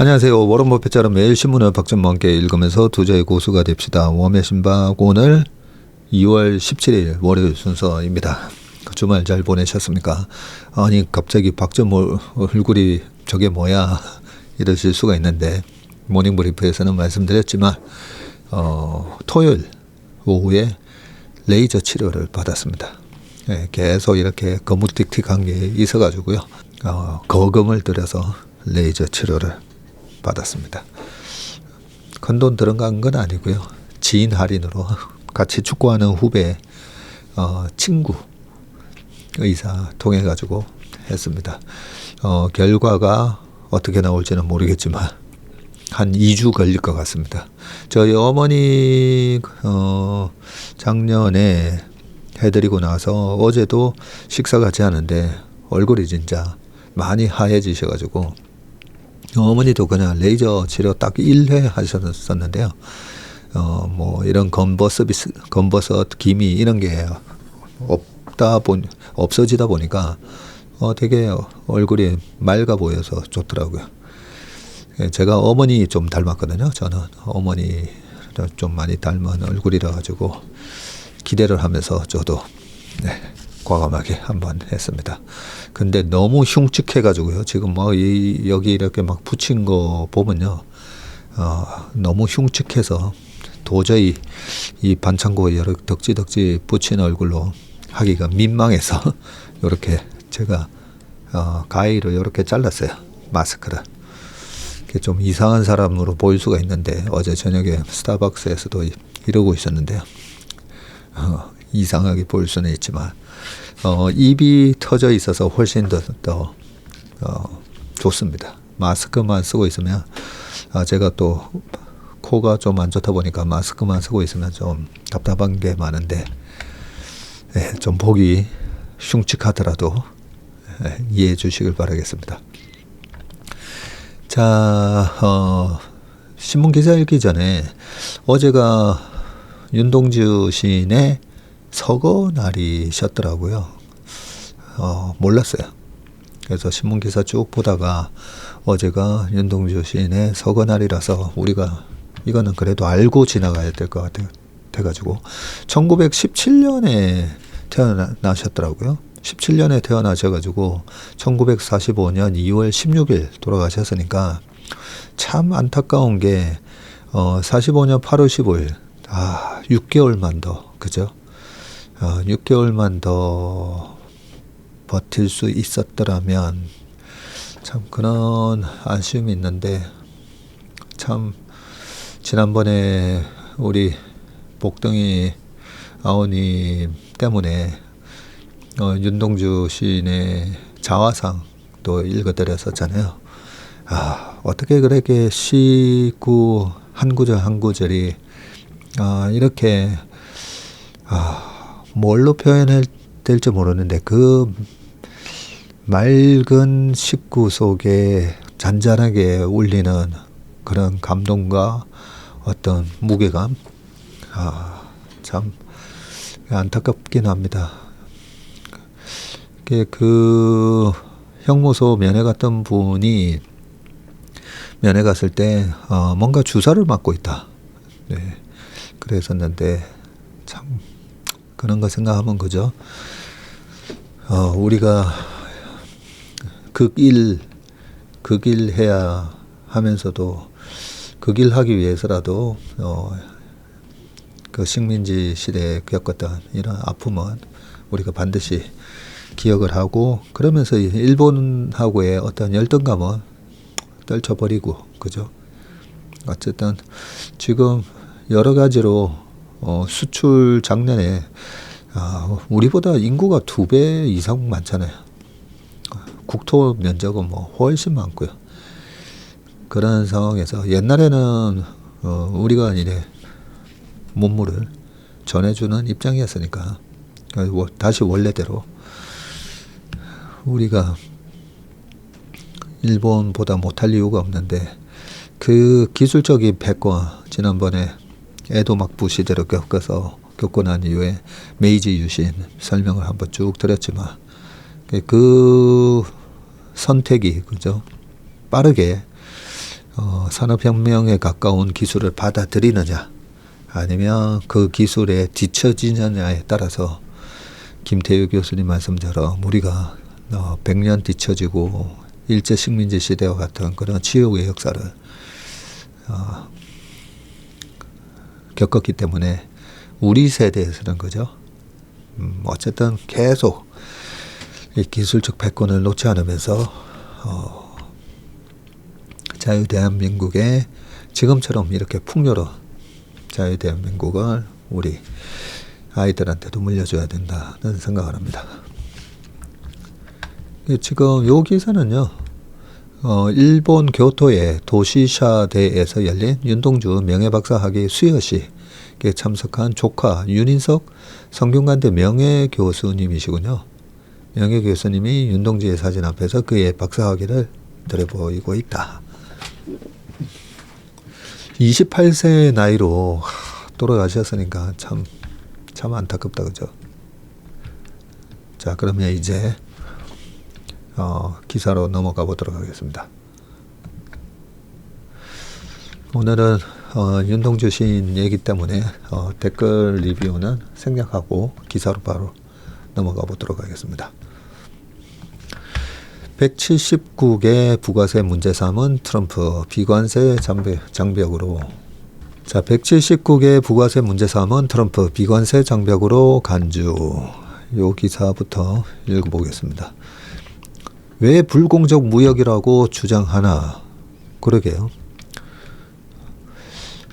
안녕하세요. 워런 버핏처럼 매일 신문을 박전무와 함께 읽으면서 투자의 고수가 됩시다. 웜의 신박 오늘 2월 17일 월요일 순서입니다. 주말 잘 보내셨습니까? 아니 갑자기 박전무 얼굴이 저게 뭐야 이러실 수가 있는데 모닝브리프에서는 말씀드렸지만 토요일 오후에 레이저 치료를 받았습니다. 네, 계속 이렇게 거무틱틱한 게 있어가지고요. 거금을 들여서 레이저 치료를 받았습니다. 큰돈 들어간 건 아니고요. 지인 할인으로 같이 축구하는 후배 친구 의사 통해 가지고 했습니다. 결과가 어떻게 나올지는 모르겠지만 한 2주 걸릴 것 같습니다. 저희 어머니 작년에 해드리고 나서 어제도 식사 같이 하는데 얼굴이 진짜 많이 하얘지셔가지고 어머니도 그냥 레이저 치료 딱 1회 하셨었는데요. 뭐 이런 검버섯, 기미 이런 게 없어지다 보니까 되게 얼굴이 맑아 보여서 좋더라고요. 제가 어머니 좀 닮았거든요. 저는 어머니 좀 많이 닮은 얼굴이라 가지고 기대를 하면서 저도 과감하게 한번 했습니다. 근데 너무 흉측해 가지고요. 지금 뭐 여기 이렇게 막 붙인 거 보면요. 너무 흉측해서 도저히 이 반창고 여러 덕지 붙인 얼굴로 하기가 민망해서 이렇게 제가 가위로 이렇게 잘랐어요. 마스크를. 좀 이상한 사람으로 보일 수가 있는데 어제 저녁에 스타벅스에서도 이러고 있었는데요. 이상하게 보일 수는 있지만 입이 터져 있어서 훨씬 더 좋습니다. 마스크만 쓰고 있으면 제가 또 코가 좀 안 좋다 보니까 마스크만 쓰고 있으면 좀 답답한 게 많은데 좀 보기 흉측하더라도 이해해 주시길 바라겠습니다. 자, 신문 기사 읽기 전에 어제가 윤동주 시인의 서거 날이셨더라고요. 몰랐어요. 그래서 신문 기사 쭉 보다가 어제가 윤동주 시인의 서거 날이라서 우리가 이거는 그래도 알고 지나가야 될 것 같아가지고 1917년에 태어나셨더라고요. 17년에 태어나셔가지고 1945년 2월 16일 돌아가셨으니까 참 안타까운 게 45년 8월 15일 6개월만 더 그죠? 6개월만 더 버틸 수 있었더라면 참 그런 아쉬움이 있는데 참 지난번에 우리 복덩이 아우님 때문에 윤동주 시인의 자화상도 읽어드렸었잖아요. 어떻게 그렇게 시구 한 구절 한 구절이 이렇게 뭘로 표현해야 될지 모르는데 그 맑은 식구 속에 잔잔하게 울리는 그런 감동과 어떤 무게감 참 안타깝긴 합니다. 그 형무소 면회 갔던 분이 면회 갔을 때 뭔가 주사를 맞고 있다. 그랬었는데 참 그런 거 생각하면 그죠? 우리가 극일 해야 하면서도 극일 하기 위해서라도 그 식민지 시대에 겪었던 이런 아픔은 우리가 반드시 기억을 하고 그러면서 일본하고의 어떤 열등감은 떨쳐버리고 그죠? 어쨌든 지금 여러 가지로 수출 작년에 우리보다 인구가 2배 이상 많잖아요. 국토 면적은 뭐 훨씬 많고요. 그런 상황에서 옛날에는 우리가 이제 문물을 전해주는 입장이었으니까 다시 원래대로 우리가 일본보다 못할 이유가 없는데 그 기술적인 패권 지난번에 에도 막부 시대로 겪고 난 이후에 메이지 유신 설명을 한번 쭉 드렸지만 그 선택이 그죠 빠르게 산업혁명에 가까운 기술을 받아들이느냐 아니면 그 기술에 뒤처지느냐에 따라서 김태우 교수님 말씀처럼 우리가 100년 뒤처지고 일제식민지 시대와 같은 그런 지옥의 역사를 겪었기 때문에 우리 세대에서는 그죠. 어쨌든 계속 이 기술적 패권을 놓지 않으면서 자유대한민국의 지금처럼 이렇게 풍요로운 자유대한민국을 우리 아이들한테도 물려줘야 된다는 생각을 합니다. 지금 요 기사는요, 일본 교토의 도시샤대에서 열린 윤동주 명예박사 학위 수여식에 참석한 조카 윤인석 성균관대 명예교수님이시군요. 명예교수님이 윤동주의 사진 앞에서 그의 박사 학위를 들어 보이고 있다. 28세 나이로 돌아가셨으니까 참 안타깝다, 그죠? 자, 그러면 이제 기사로 넘어가 보도록 하겠습니다. 오늘은 윤동주 시인 얘기 때문에 댓글 리뷰는 생략하고 기사로 바로 넘어가 보도록 하겠습니다. 179개 부가세 문제 삼은 트럼프 비관세 장벽으로. 자, 179개 부가세 문제 삼은 트럼프 비관세 장벽으로 간주. 요 기사부터 읽어보겠습니다. 왜 불공정 무역이라고 주장하나? 그러게요.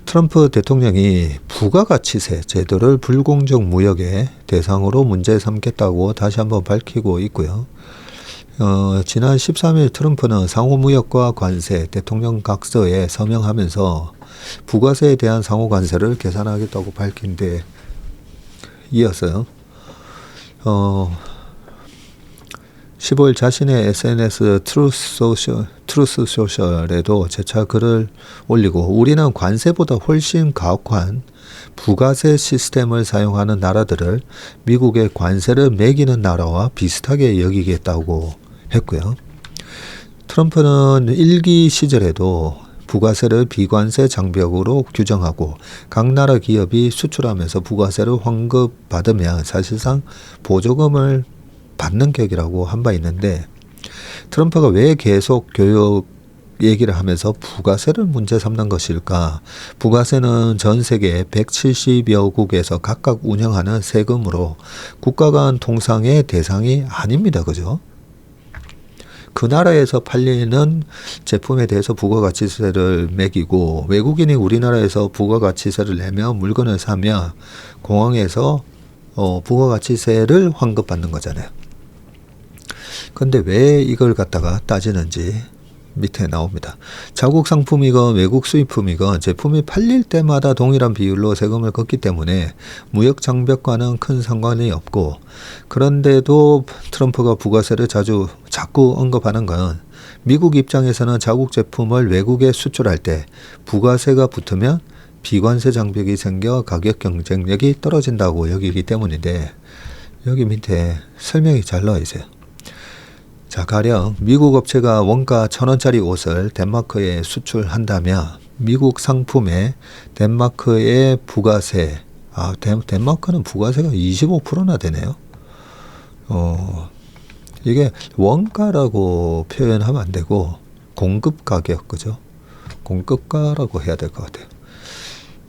트럼프 대통령이 부가가치세 제도를 불공정 무역의 대상으로 문제 삼겠다고 다시 한번 밝히고 있고요. 지난 13일 트럼프는 상호무역과 관세 대통령 각서에 서명하면서 부가세에 대한 상호관세를 계산하겠다고 밝힌 데 이어서요. 15일 자신의 SNS 트루스 소셜에도 재차 글을 올리고 우리는 관세보다 훨씬 가혹한 부가세 시스템을 사용하는 나라들을 미국의 관세를 매기는 나라와 비슷하게 여기겠다고 했고요. 트럼프는 일기 시절에도 부가세를 비관세 장벽으로 규정하고 각 나라 기업이 수출하면서 부가세를 환급받으면 사실상 보조금을 받는 격이라고 한 바 있는데 트럼프가 왜 계속 교역 얘기를 하면서 부가세를 문제 삼는 것일까? 부가세는 전 세계 170여 국에서 각각 운영하는 세금으로 국가 간 통상의 대상이 아닙니다. 그죠? 그 나라에서 팔리는 제품에 대해서 부가가치세를 매기고 외국인이 우리나라에서 부가가치세를 내며 물건을 사면 공항에서 부가가치세를 환급받는 거잖아요. 근데 왜 이걸 갖다가 따지는지 밑에 나옵니다. 자국 상품이건 외국 수입품이건 제품이 팔릴 때마다 동일한 비율로 세금을 걷기 때문에 무역 장벽과는 큰 상관이 없고 그런데도 트럼프가 부가세를 자꾸 언급하는 건 미국 입장에서는 자국 제품을 외국에 수출할 때 부가세가 붙으면 비관세 장벽이 생겨 가격 경쟁력이 떨어진다고 여기기 때문인데 여기 밑에 설명이 잘 나와 있어요. 자, 가령 미국 업체가 원가 1,000원짜리 옷을 덴마크에 수출한다면 미국 상품에 덴마크의 부가세, 덴마크는 부가세가 25%나 되네요. 이게 원가라고 표현하면 안 되고 공급 가격, 그죠? 공급가라고 해야 될 것 같아요.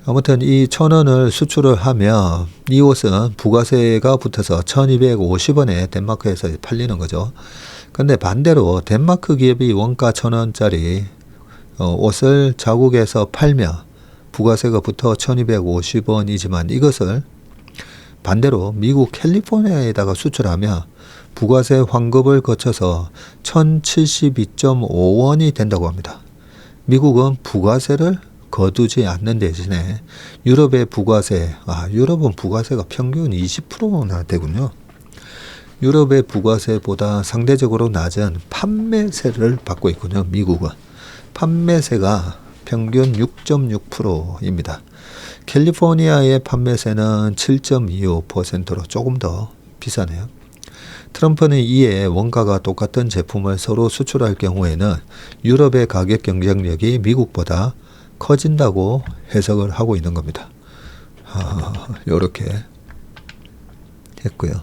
아무튼 이 1,000원을 수출을 하면 이 옷은 부가세가 붙어서 1,250원에 덴마크에서 팔리는 거죠. 근데 반대로 덴마크 기업이 원가 1,000원짜리 옷을 자국에서 팔면 부가세가 붙어 1,250원이지만 이것을 반대로 미국 캘리포니아에다가 수출하면 부가세 환급을 거쳐서 1,072.5원이 된다고 합니다. 미국은 부가세를 거두지 않는 대신에 유럽의 부가세, 유럽은 부가세가 평균 20%나 되군요. 유럽의 부가세보다 상대적으로 낮은 판매세를 받고 있군요. 미국은. 판매세가 평균 6.6%입니다. 캘리포니아의 판매세는 7.25%로 조금 더 비싸네요. 트럼프는 이에 원가가 똑같은 제품을 서로 수출할 경우에는 유럽의 가격 경쟁력이 미국보다 커진다고 해석을 하고 있는 겁니다. 요렇게 했고요.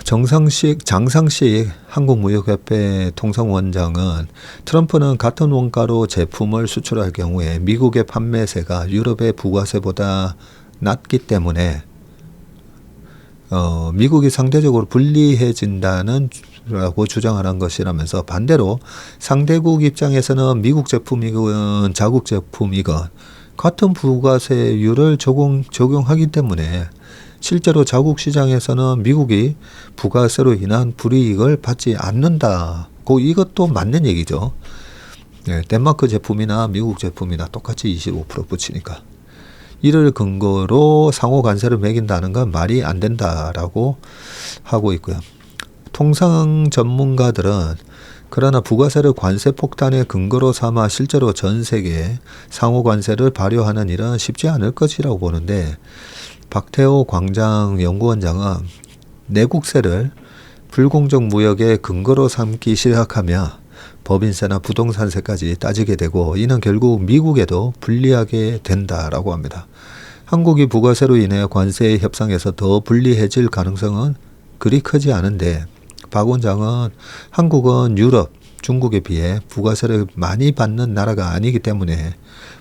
장상식 한국무역협회 통상원장은 트럼프는 같은 원가로 제품을 수출할 경우에 미국의 판매세가 유럽의 부가세보다 낮기 때문에 미국이 상대적으로 불리해진다는 라고 주장하는 것이라면서, 반대로 상대국 입장에서는 미국 제품이건 자국 제품이건 같은 부가세율을 적용하기 때문에 실제로 자국 시장에서는 미국이 부가세로 인한 불이익을 받지 않는다고, 이것도 맞는 얘기죠. 네, 덴마크 제품이나 미국 제품이나 똑같이 25% 붙이니까. 이를 근거로 상호 관세를 매긴다는 건 말이 안 된다라고 하고 있고요. 통상 전문가들은 그러나 부가세를 관세 폭탄의 근거로 삼아 실제로 전 세계에 상호 관세를 발효하는 일은 쉽지 않을 것이라고 보는데, 박태호 광장연구원장은 내국세를 불공정 무역의 근거로 삼기 시작하면 법인세나 부동산세까지 따지게 되고, 이는 결국 미국에도 불리하게 된다라고 합니다. 한국이 부가세로 인해 관세 협상에서 더 불리해질 가능성은 그리 크지 않은데, 박 원장은 한국은 유럽, 중국에 비해 부가세를 많이 받는 나라가 아니기 때문에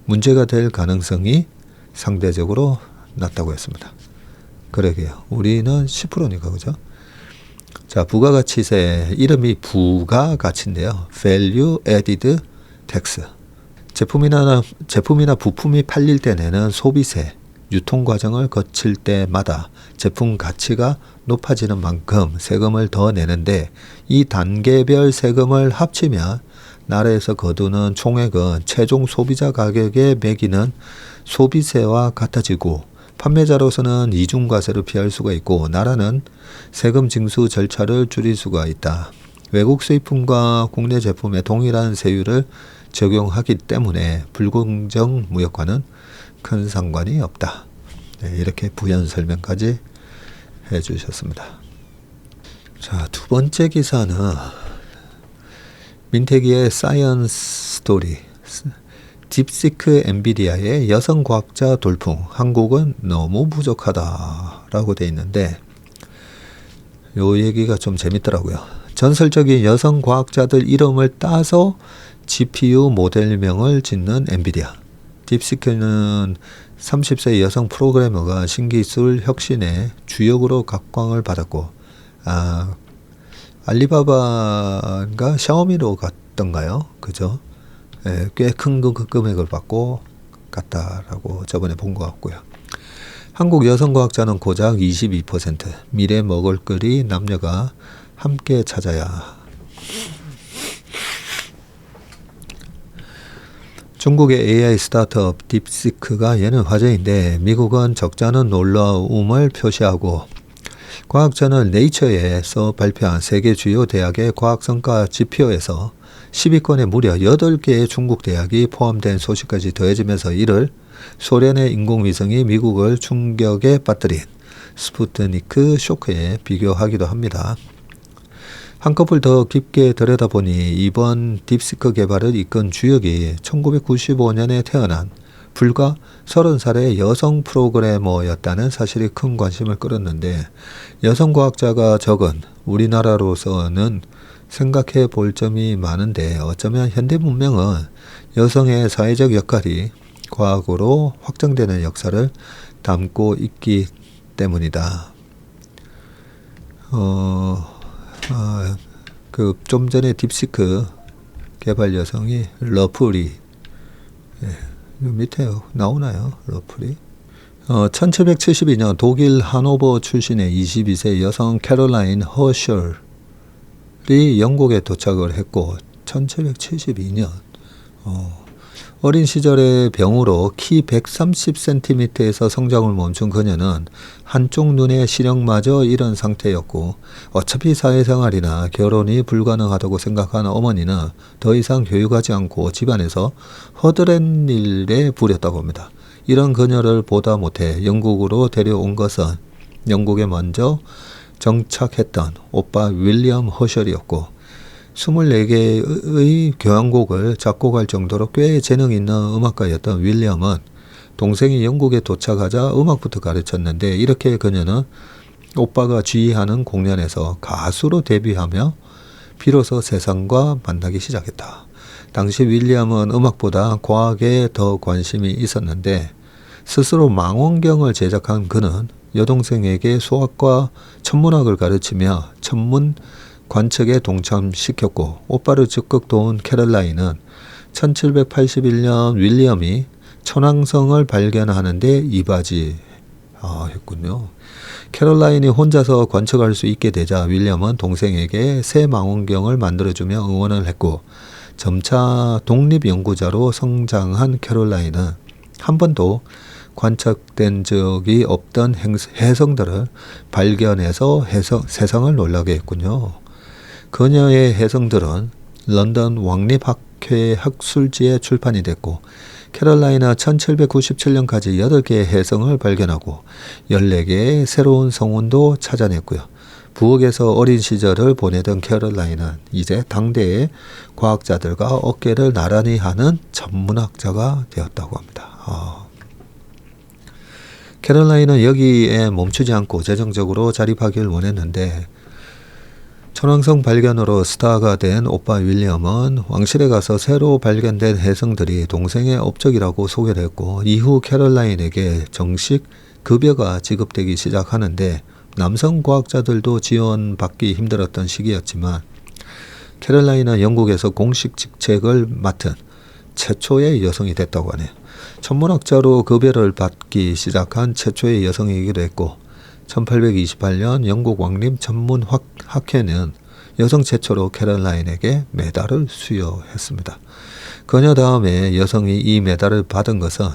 문제가 될 가능성이 상대적으로 낮다고 했습니다. 그러게요. 우리는 10%니까, 그죠? 자, 부가가치세, 이름이 부가가치인데요. Value Added Tax. 제품이나 부품이 팔릴 때 내는 소비세, 유통 과정을 거칠 때마다 제품 가치가 높아지는 만큼 세금을 더 내는데, 이 단계별 세금을 합치면 나라에서 거두는 총액은 최종 소비자 가격에 매기는 소비세와 같아지고, 판매자로서는 이중과세를 피할 수가 있고, 나라는 세금 징수 절차를 줄일 수가 있다. 외국 수입품과 국내 제품에 동일한 세율을 적용하기 때문에 불공정 무역과는 큰 상관이 없다. 네, 이렇게 부연 설명까지 해주셨습니다. 자, 두 번째 기사는 민태기의 사이언스 스토리, 딥시크 엔비디아의 여성 과학자 돌풍, 한국은 너무 부족하다라고 돼 있는데, 요 얘기가 좀 재밌더라고요. 전설적인 여성 과학자들 이름을 따서 GPU 모델명을 짓는 엔비디아. 딥시크는 30세 여성 프로그래머가 신기술 혁신의 주역으로 각광을 받았고, 알리바바가 샤오미로 갔던가요? 그죠? 예, 꽤 큰 금액을 받고 갔다라고 저번에 본 것 같고요. 한국 여성 과학자는 고작 22%, 미래 먹을거리 남녀가 함께 찾아야. 중국의 AI 스타트업 딥시크가 얘는 화제인데, 미국은 적잖은 놀라움을 표시하고, 과학자는 네이처에서 발표한 세계 주요 대학의 과학성과 지표에서 10위권에 무려 8개의 중국 대학이 포함된 소식까지 더해지면서, 이를 소련의 인공위성이 미국을 충격에 빠뜨린 스푸트니크 쇼크에 비교하기도 합니다. 한꺼풀 더 깊게 들여다보니 이번 딥시크 개발을 이끈 주역이 1995년에 태어난 불과 30살의 여성 프로그래머였다는 사실이 큰 관심을 끌었는데, 여성 과학자가 적은 우리나라로서는 생각해 볼 점이 많은데, 어쩌면 현대 문명은 여성의 사회적 역할이 과학으로 확장되는 역사를 담고 있기 때문이다. 좀 전에 딥시크 개발 여성이 러프리, 밑에 나오나요? 러프리. 1772년 독일 하노버 출신의 22세 여성 캐롤라인 허셜이 영국에 도착을 했고, 1772년 어린 시절에 병으로 키 130cm에서 성장을 멈춘 그녀는 한쪽 눈의 시력마저 잃은 상태였고, 어차피 사회생활이나 결혼이 불가능하다고 생각한 어머니는 더 이상 교육하지 않고 집안에서 허드렛 일에 부렸다고 합니다. 이런 그녀를 보다 못해 영국으로 데려온 것은 영국에 먼저 정착했던 오빠 윌리엄 허셜이었고 24개의 교향곡을 작곡할 정도로 꽤 재능 있는 음악가였던 윌리엄은 동생이 영국에 도착하자 음악부터 가르쳤는데 이렇게 그녀는 오빠가 지휘하는 공연에서 가수로 데뷔하며 비로소 세상과 만나기 시작했다. 당시 윌리엄은 음악보다 과학에 더 관심이 있었는데 스스로 망원경을 제작한 그는 여동생에게 수학과 천문학을 가르치며 천문 관측에 동참시켰고 오빠를 적극 도운 캐럴라인은 1781년 윌리엄이 천왕성을 발견하는데 이바지했군요. 캐럴라인이 혼자서 관측할 수 있게 되자 윌리엄은 동생에게 새 망원경을 만들어주며 응원을 했고 점차 독립연구자로 성장한 캐럴라인은 한 번도 관측된 적이 없던 혜성들을 발견해서 세상을 놀라게 했군요. 그녀의 혜성들은 런던 왕립학회 학술지에 출판이 됐고 캐럴라인은 1797년까지 8개의 혜성을 발견하고 14개의 새로운 성운도 찾아냈고요. 부엌에서 어린 시절을 보내던 캐럴라인은 이제 당대의 과학자들과 어깨를 나란히 하는 천문학자가 되었다고 합니다. 캐럴라인은 여기에 멈추지 않고 재정적으로 자립하길 원했는데 천왕성 발견으로 스타가 된 오빠 윌리엄은 왕실에 가서 새로 발견된 혜성들이 동생의 업적이라고 소개를 했고 이후 캐럴라인에게 정식 급여가 지급되기 시작하는데 남성 과학자들도 지원받기 힘들었던 시기였지만 캐럴라인은 영국에서 공식 직책을 맡은 최초의 여성이 됐다고 하네요. 천문학자로 급여를 받기 시작한 최초의 여성이기도 했고 1828년 영국 왕립 천문학회는 여성 최초로 캐럴라인에게 메달을 수여했습니다. 그녀 다음에 여성이 이 메달을 받은 것은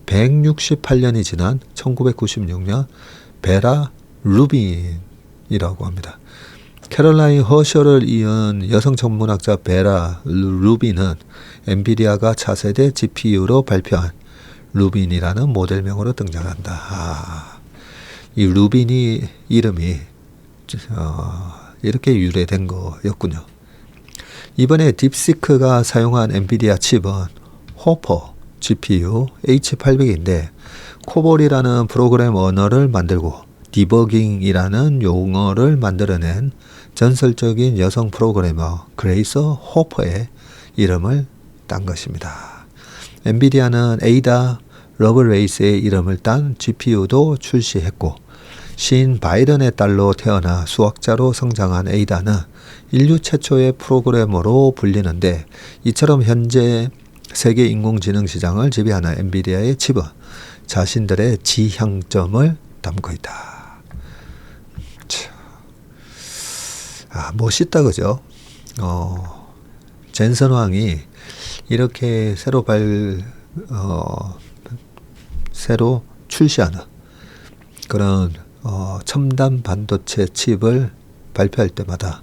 168년이 지난 1996년 베라 루빈이라고 합니다. 캐럴라인 허셜을 이은 여성 천문학자 베라 루빈은 엔비디아가 차세대 GPU로 발표한 루빈이라는 모델명으로 등장한다. 이 루빈이 이름이 이렇게 유래된 거였군요. 이번에 딥시크가 사용한 엔비디아 칩은 호퍼 GPU H800인데 코볼이라는 프로그램 언어를 만들고 디버깅이라는 용어를 만들어낸 전설적인 여성 프로그래머 그레이스 호퍼의 이름을 딴 것입니다. 엔비디아는 에이다 러브레이스의 이름을 딴 GPU도 출시했고 시인 바이런의 딸로 태어나 수학자로 성장한 에이다는 인류 최초의 프로그래머로 불리는데 이처럼 현재 세계 인공지능 시장을 지배하는 엔비디아의 칩은 자신들의 지향점을 담고 있다. 멋있다 그죠? 젠슨 왕이 이렇게 새로 출시하는 그런 첨단 반도체 칩을 발표할 때마다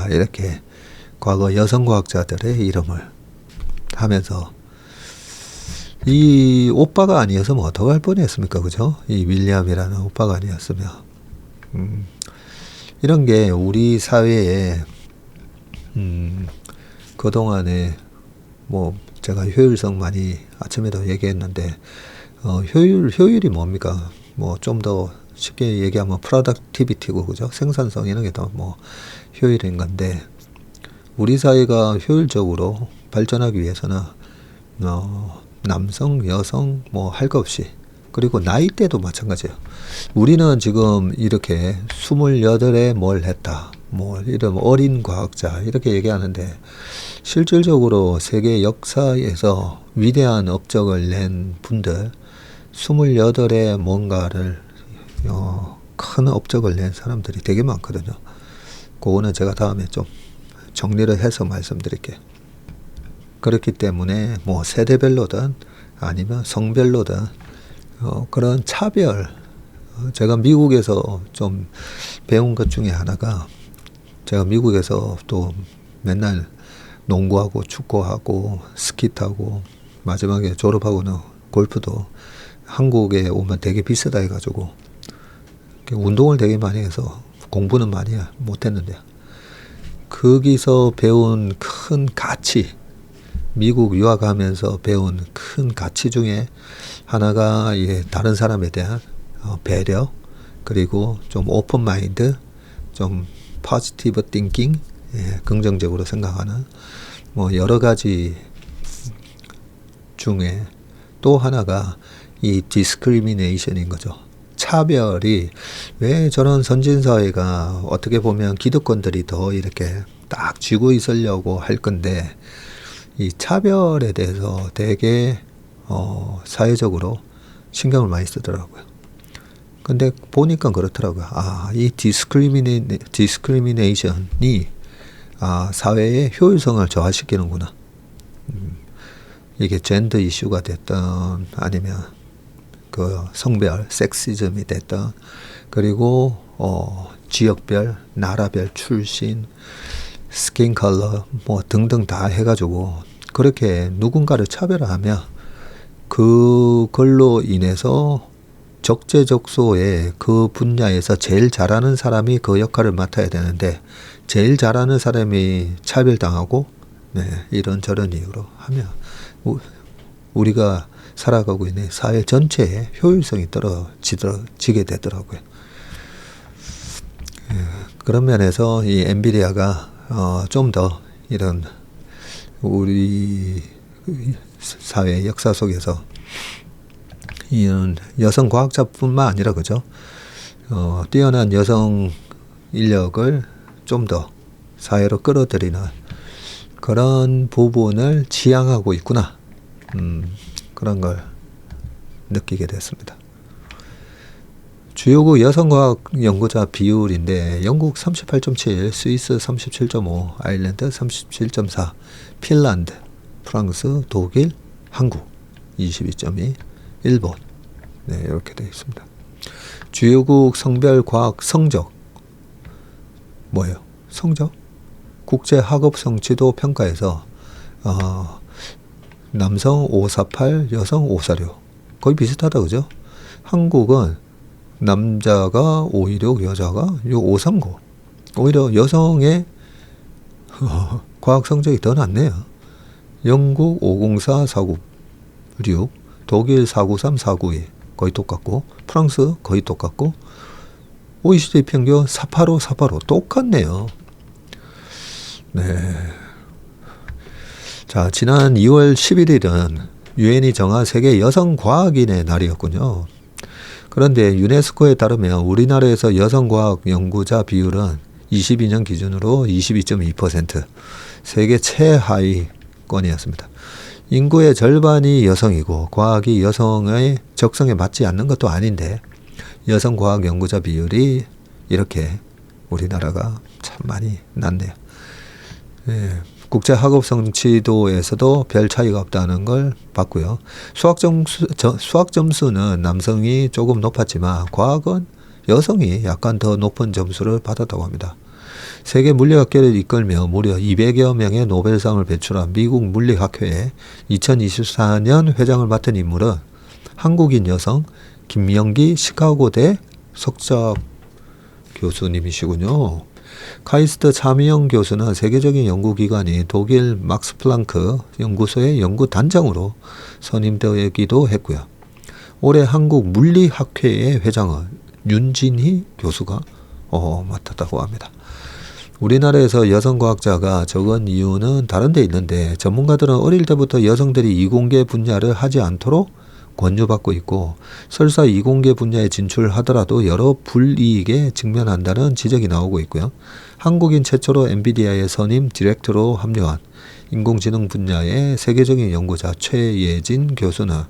이렇게 과거 여성 과학자들의 이름을 하면서 이 오빠가 아니었으면 어떡할 뻔했습니까? 그죠? 이 윌리엄이라는 오빠가 아니었으면 이런 게 우리 사회에 그동안에 뭐 제가 효율성 많이 아침에도 얘기했는데 효율이 뭡니까? 뭐 좀 더 쉽게 얘기하면 프로덕티비티고 그죠? 생산성 이런 게 더 뭐 효율인 건데 우리 사회가 효율적으로 발전하기 위해서는 남성, 여성 뭐 할 것 없이 그리고 나이대도 마찬가지예요. 우리는 지금 이렇게 28에 뭘 했다. 뭐 이런 어린 과학자 이렇게 얘기하는데 실질적으로 세계 역사에서 위대한 업적을 낸 분들 28에 뭔가를 큰 업적을 낸 사람들이 되게 많거든요. 그거는 제가 다음에 좀 정리를 해서 말씀드릴게요. 그렇기 때문에 뭐 세대별로든 아니면 성별로든 그런 차별 제가 미국에서 좀 배운 것 중에 하나가 제가 미국에서 또 맨날 농구하고 축구하고 스키 타고 마지막에 졸업하고는 골프도 한국에 오면 되게 비싸다 해가지고 운동을 되게 많이 해서 공부는 많이 못했는데 거기서 배운 큰 가치, 미국 유학하면서 배운 큰 가치 중에 하나가 다른 사람에 대한 배려, 그리고 좀 오픈 마인드, 좀 포지티브 띵킹, 긍정적으로 생각하는 뭐 여러 가지 중에 또 하나가 이 디스크리미네이션인 거죠. 차별이 왜 저런 선진사회가 어떻게 보면 기득권들이 더 이렇게 딱 쥐고 있으려고 할 건데 이 차별에 대해서 되게 사회적으로 신경을 많이 쓰더라고요. 근데 보니까 그렇더라고요. 이 디스크리미네이션이 사회의 효율성을 저하시키는구나. 이게 젠더 이슈가 됐던 아니면 그 성별, 섹시즘이 됐던 그리고 지역별, 나라별 출신, 스킨 컬러 뭐 등등 다 해가지고 그렇게 누군가를 차별하면 그걸로 인해서 적재적소에 그 분야에서 제일 잘하는 사람이 그 역할을 맡아야 되는데 제일 잘하는 사람이 차별당하고 이런저런 이유로 하면 우리가 살아가고 있는 사회 전체의 효율성이 떨어지게 되더라고요. 그런 면에서 이 엔비디아가 좀 더 이런 우리 사회 역사 속에서 이런 여성 과학자뿐만 아니라 그죠? 뛰어난 여성 인력을 좀 더 사회로 끌어들이는 그런 부분을 지향하고 있구나. 그런 걸 느끼게 됐습니다. 주요국 여성과학 연구자 비율인데 영국 38.7, 스위스 37.5, 아일랜드 37.4, 핀란드, 프랑스, 독일, 한국 22.2, 일본 이렇게 되어 있습니다. 주요국 성별과학 성적 뭐예요? 성적? 국제학업 성취도 평가에서 남성 548, 여성 546 거의 비슷하다 그죠? 한국은 남자가 516, 여자가 539 오히려 여성의 과학 성적이 더 낫네요. 영국 504, 496, 독일 493, 492 거의 똑같고 프랑스 거의 똑같고 OECD 평균 485, 485 똑같네요. 자, 지난 2월 11일은 유엔이 정한 세계 여성과학인의 날이었군요. 그런데 유네스코에 따르면 우리나라에서 여성과학 연구자 비율은 22년 기준으로 22.2%, 세계 최하위권이었습니다. 인구의 절반이 여성이고 과학이 여성의 적성에 맞지 않는 것도 아닌데 여성과학 연구자 비율이 이렇게 우리나라가 참 많이 낮네요. 국제학업 성취도에서도 별 차이가 없다는 걸 봤고요. 수학 점수는 남성이 조금 높았지만 과학은 여성이 약간 더 높은 점수를 받았다고 합니다. 세계 물리학계를 이끌며 무려 200여 명의 노벨상을 배출한 미국 물리학회의 2024년 회장을 맡은 인물은 한국인 여성 김명기 시카고대 석좌 교수님이시군요. 카이스트 차미영 교수는 세계적인 연구기관인 독일 막스 플랑크 연구소의 연구단장으로 선임되기도 했고요. 올해 한국 물리학회의 회장은 윤진희 교수가 맡았다고 합니다. 우리나라에서 여성과학자가 적은 이유는 다른 데 있는데 전문가들은 어릴 때부터 여성들이 이공계 분야를 하지 않도록 권유받고 있고 설사 이공계 분야에 진출하더라도 여러 불이익에 직면한다는 지적이 나오고 있고요. 한국인 최초로 엔비디아의 선임 디렉터로 합류한 인공지능 분야의 세계적인 연구자 최예진 교수는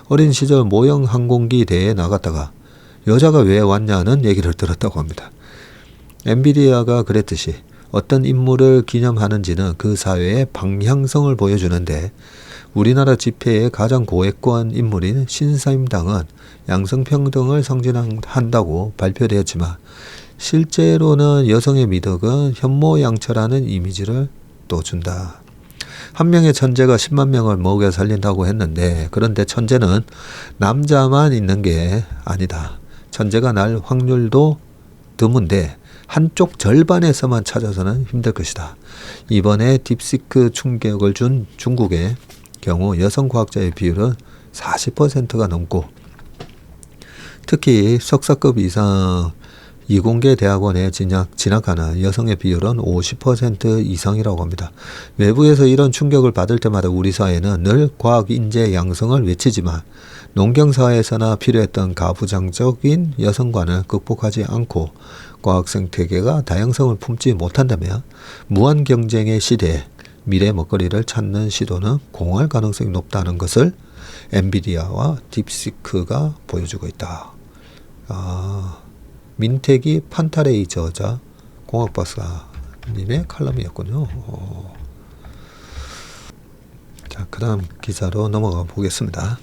어린 시절 모형 항공기 대회에 나갔다가 여자가 왜 왔냐는 얘기를 들었다고 합니다. 엔비디아가 그랬듯이 어떤 인물을 기념하는지는 그 사회의 방향성을 보여주는데 우리나라 집회의 가장 고위권 인물인 신사임당은 양성평등을 상징한다고 발표되었지만 실제로는 여성의 미덕은 현모양처라는 이미지를 또 준다. 한 명의 천재가 10만 명을 먹여 살린다고 했는데 그런데 천재는 남자만 있는 게 아니다. 천재가 날 확률도 드문데 한쪽 절반에서만 찾아서는 힘들 것이다. 이번에 딥시크 충격을 준 중국의 경우 여성 과학자의 비율은 40%가 넘고 특히 석사급 이상 이공계 대학원에 진학하는 여성의 비율은 50% 이상이라고 합니다. 외부에서 이런 충격을 받을 때마다 우리 사회는 늘 과학 인재 양성을 외치지만 농경사회에서나 필요했던 가부장적인 여성관을 극복하지 않고 과학 생태계가 다양성을 품지 못한다면 무한 경쟁의 시대에 미래 먹거리를 찾는 시도는 공허할 가능성이 높다는 것을 엔비디아와 딥시크가 보여주고 있다. 민태기 판타레이 저자 공학박사님의 칼럼이었군요. 자, 그 다음 기사로 넘어가 보겠습니다.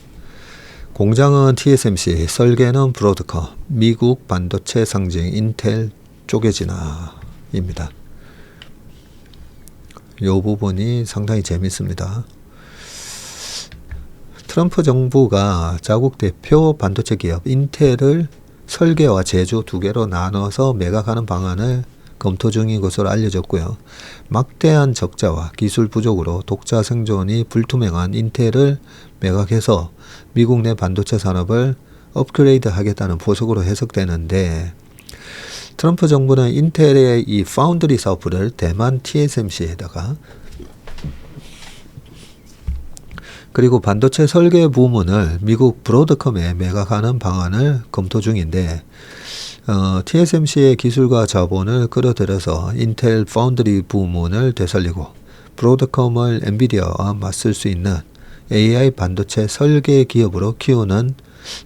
공장은 TSMC, 설계는 브로드컴, 미국 반도체 상징 인텔 쪼개지나입니다. 이 부분이 상당히 재밌습니다. 트럼프 정부가 자국 대표 반도체 기업 인텔을 설계와 제조 두 개로 나눠서 매각하는 방안을 검토 중인 것으로 알려졌고요. 막대한 적자와 기술 부족으로 독자 생존이 불투명한 인텔을 매각해서 미국 내 반도체 산업을 업그레이드 하겠다는 보석으로 해석되는데 트럼프 정부는 인텔의 이 파운드리 사업부를 대만 TSMC에다가 그리고 반도체 설계 부문을 미국 브로드컴에 매각하는 방안을 검토 중인데 TSMC의 기술과 자본을 끌어들여서 인텔 파운드리 부문을 되살리고 브로드컴을 엔비디아와 맞설 수 있는 AI 반도체 설계 기업으로 키우는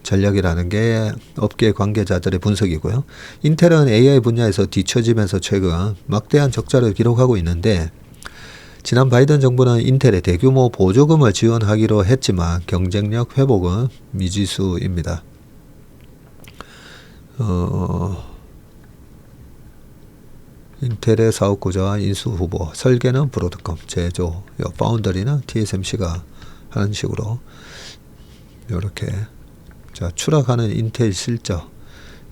전략이라는 게 업계 관계자들의 분석이고요. 인텔은 AI 분야에서 뒤처지면서 최근 막대한 적자를 기록하고 있는데 지난 바이든 정부는 인텔에 대규모 보조금을 지원하기로 했지만 경쟁력 회복은 미지수입니다. 인텔의 사업구조와 인수 후보, 설계는 브로드컴, 제조, 파운더리는 TSMC가 하는 식으로 이렇게 자, 추락하는 인텔 실적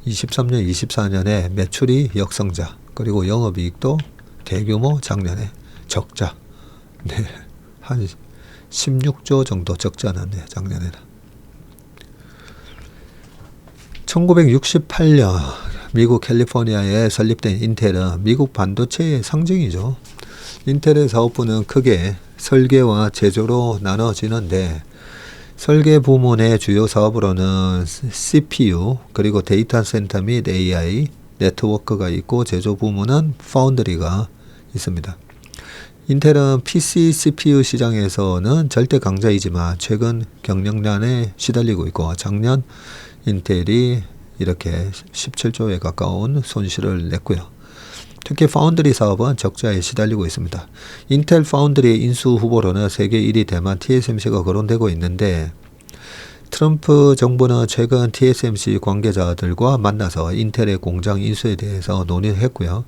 23년, 24년에 매출이 역성장 그리고 영업이익도 대규모 작년에 적자 네, 한 16조 정도 적자 났네요. 작년에는 1968년 미국 캘리포니아에 설립된 인텔은 미국 반도체의 상징이죠. 인텔의 사업부는 크게 설계와 제조로 나눠지는데 설계 부문의 주요 사업으로는 CPU 그리고 데이터 센터 및 AI 네트워크가 있고 제조 부문은 파운드리가 있습니다. 인텔은 PC CPU 시장에서는 절대 강자이지만 최근 경영난에 시달리고 있고 작년 인텔이 이렇게 17조에 가까운 손실을 냈고요. 특히 파운드리 사업은 적자에 시달리고 있습니다. 인텔 파운드리 인수 후보로는 세계 1위 대만 TSMC가 거론되고 있는데 트럼프 정부는 최근 TSMC 관계자들과 만나서 인텔의 공장 인수에 대해서 논의를 했고요.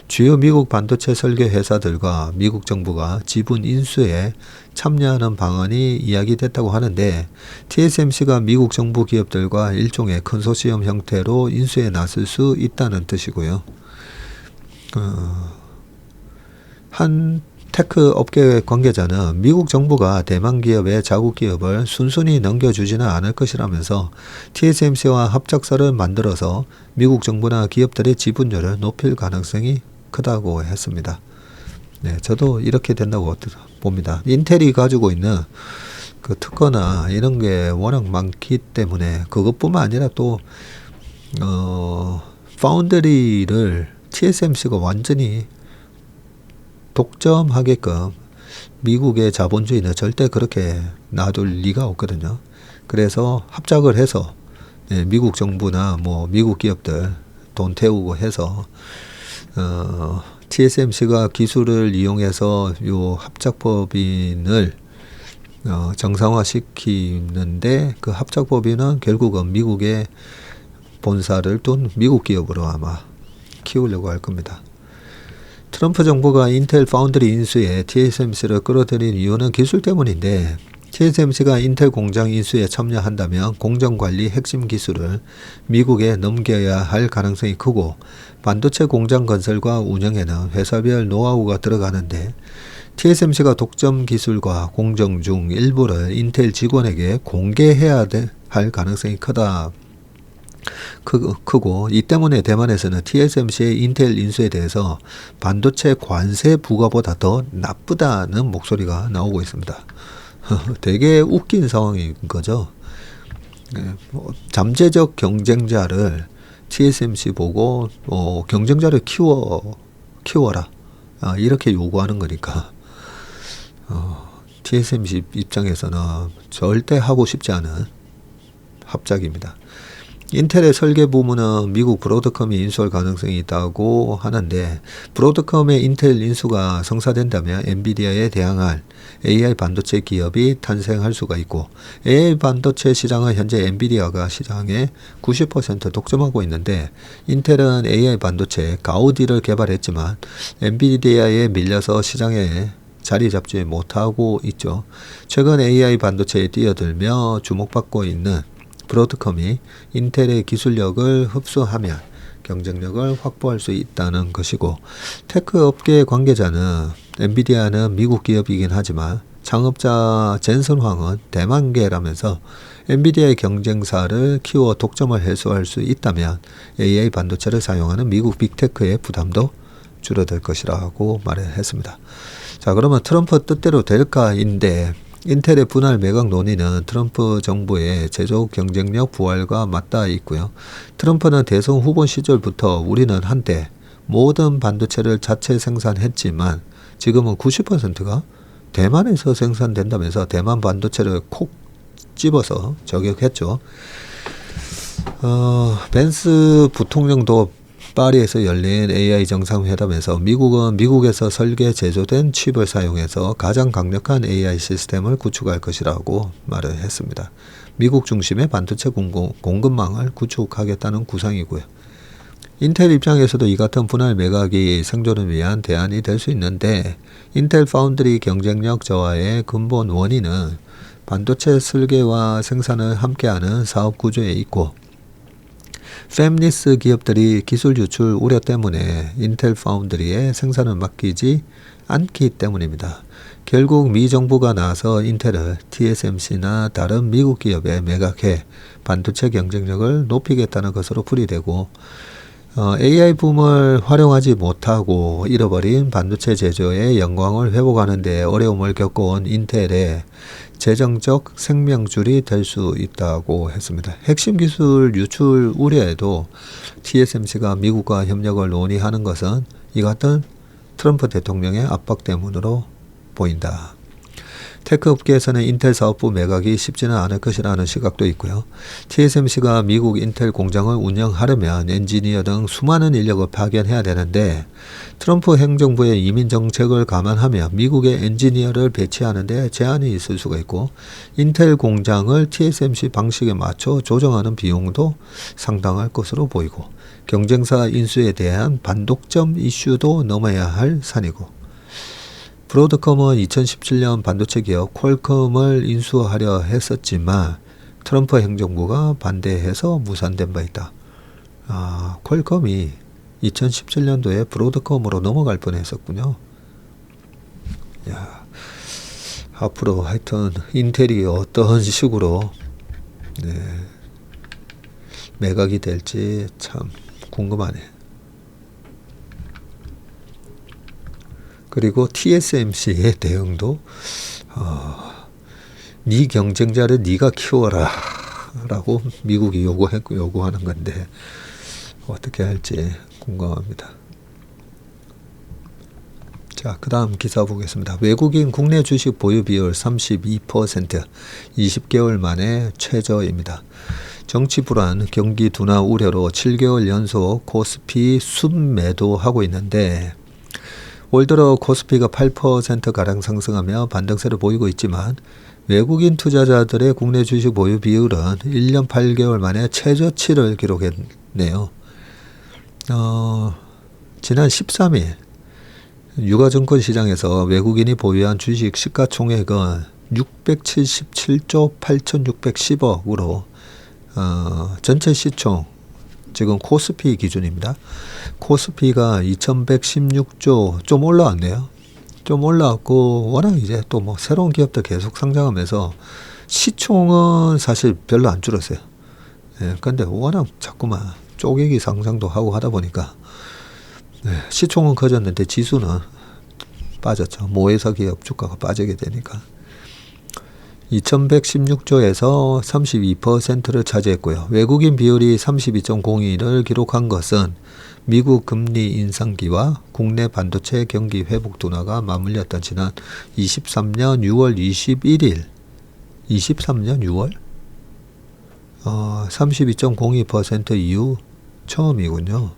주요 미국 반도체 설계 회사들과 미국 정부가 지분 인수에 참여하는 방안이 이야기됐다고 하는데 TSMC가 미국 정부 기업들과 일종의 컨소시엄 형태로 인수에 나설 수 있다는 뜻이고요. 한 테크 업계 관계자는 미국 정부가 대만 기업의 자국 기업을 순순히 넘겨주지는 않을 것이라면서 TSMC와 합작사를 만들어서 미국 정부나 기업들의 지분율을 높일 가능성이 크다고 했습니다. 네, 저도 이렇게 된다고 봅니다. 인텔이 가지고 있는 그 특허나 이런 게 워낙 많기 때문에 그것뿐만 아니라 또 파운드리를 TSMC가 완전히 독점하게끔 미국의 자본주의는 절대 그렇게 놔둘 리가 없거든요. 그래서 합작을 해서 미국 정부나 뭐 미국 기업들 돈 태우고 해서 TSMC가 기술을 이용해서 요 합작법인을 정상화시키는데 그 합작법인은 결국은 미국의 본사를 둔 미국 기업으로 아마 키우려고 할 겁니다. 트럼프 정부가 인텔 파운드리 인수에 TSMC를 끌어들인 이유는 기술 때문인데 TSMC가 인텔 공장 인수에 참여한다면 공정관리 핵심 기술을 미국에 넘겨야 할 가능성이 크고 반도체 공장 건설과 운영에는 회사별 노하우가 들어가는데 TSMC가 독점 기술과 공정 중 일부를 인텔 직원에게 공개해야 할 가능성이 크고 이 때문에 대만에서는 TSMC의 인텔 인수에 대해서 반도체 관세 부과보다 더 나쁘다는 목소리가 나오고 있습니다. 되게 웃긴 상황인 거죠. 잠재적 경쟁자를 TSMC 보고 경쟁자를 키워라 이렇게 요구하는 거니까 TSMC 입장에서는 절대 하고 싶지 않은 합작입니다. 인텔의 설계 부문은 미국 브로드컴이 인수할 가능성이 있다고 하는데 브로드컴의 인텔 인수가 성사된다면 엔비디아에 대항할 AI 반도체 기업이 탄생할 수가 있고 AI 반도체 시장은 현재 엔비디아가 시장의 90% 독점하고 있는데 인텔은 AI 반도체 가우디를 개발했지만 엔비디아에 밀려서 시장에 자리 잡지 못하고 있죠. 최근 AI 반도체에 뛰어들며 주목받고 있는 브로드컴이 인텔의 기술력을 흡수하면 경쟁력을 확보할 수 있다는 것이고 테크 업계 관계자는 엔비디아는 미국 기업이긴 하지만 창업자 젠슨 황은 대만계라면서 엔비디아의 경쟁사를 키워 독점을 해소할 수 있다면 AI 반도체를 사용하는 미국 빅테크의 부담도 줄어들 것이라고 말을 했습니다. 자, 그러면 트럼프 뜻대로 될까인데 인텔의 분할 매각 논의는 트럼프 정부의 제조업 경쟁력 부활과 맞닿아 있고요. 트럼프는 대선 후보 시절부터 우리는 한때 모든 반도체를 자체 생산했지만 지금은 90%가 대만에서 생산된다면서 대만 반도체를 콕 집어서 저격했죠. 벤스 부통령도 파리에서 열린 AI 정상회담에서 미국은 미국에서 설계 제조된 칩을 사용해서 가장 강력한 AI 시스템을 구축할 것이라고 말을 했습니다. 미국 중심의 반도체 공급망을 구축하겠다는 구상이고요. 인텔 입장에서도 이 같은 분할 매각이 생존을 위한 대안이 될 수 있는데 인텔 파운드리 경쟁력 저하의 근본 원인은 반도체 설계와 생산을 함께하는 사업 구조에 있고 팹리스 기업들이 기술 유출 우려 때문에 인텔 파운드리에 생산을 맡기지 않기 때문입니다. 결국 미 정부가 나서 인텔을 TSMC나 다른 미국 기업에 매각해 반도체 경쟁력을 높이겠다는 것으로 풀이되고 AI 붐을 활용하지 못하고 잃어버린 반도체 제조의 영광을 회복하는 데 어려움을 겪어온 인텔의 재정적 생명줄이 될 수 있다고 했습니다. 핵심 기술 유출 우려에도 TSMC가 미국과 협력을 논의하는 것은 이 같은 트럼프 대통령의 압박 때문으로 보인다. 테크 업계에서는 인텔 사업부 매각이 쉽지는 않을 것이라는 시각도 있고요. TSMC가 미국 인텔 공장을 운영하려면 엔지니어 등 수많은 인력을 파견해야 되는데 트럼프 행정부의 이민 정책을 감안하며 미국의 엔지니어를 배치하는 데 제한이 있을 수가 있고 인텔 공장을 TSMC 방식에 맞춰 조정하는 비용도 상당할 것으로 보이고 경쟁사 인수에 대한 반독점 이슈도 넘어야 할 산이고 브로드컴은 2017년 반도체 기업 퀄컴을 인수하려 했었지만 트럼프 행정부가 반대해서 무산된 바 있다. 퀄컴이 2017년도에 브로드컴으로 넘어갈 뻔했었군요. 야, 앞으로 하여튼 인텔이 어떤 식으로 매각이 될지 참 궁금하네. 그리고 TSMC의 대응도 네 경쟁자를 네가 키워라 라고 미국이 요구하는 건데 어떻게 할지 궁금합니다. 자, 그 다음 기사 보겠습니다. 외국인 국내 주식 보유 비율 32%, 20개월 만에 최저입니다. 정치 불안, 경기 둔화 우려로 7개월 연속 코스피 순매도하고 있는데 올 들어 코스피가 8%가량 상승하며 반등세를 보이고 있지만 외국인 투자자들의 국내 주식 보유 비율은 1년 8개월 만에 최저치를 기록했네요. 지난 13일 유가증권 시장에서 외국인이 보유한 주식 시가총액은 677조 8,610억으로 전체 시총 지금 코스피 기준입니다. 코스피가 2,116조 좀 올라왔네요. 좀 올라왔고 워낙 이제 또 뭐 새로운 기업도 계속 상장하면서 시총은 사실 별로 안 줄었어요. 예, 근데 워낙 자꾸만 쪼개기 상장도 하고 하다 보니까 시총은 커졌는데 지수는 빠졌죠. 모회사 기업 주가가 빠지게 되니까. 2116조에서 32%를 차지했고요. 외국인 비율이 32.02를 기록한 것은 미국 금리 인상기와 국내 반도체 경기 회복 둔화가 맞물렸던 지난 23년 6월 21일 23년 6월 32.02% 이후 처음이군요.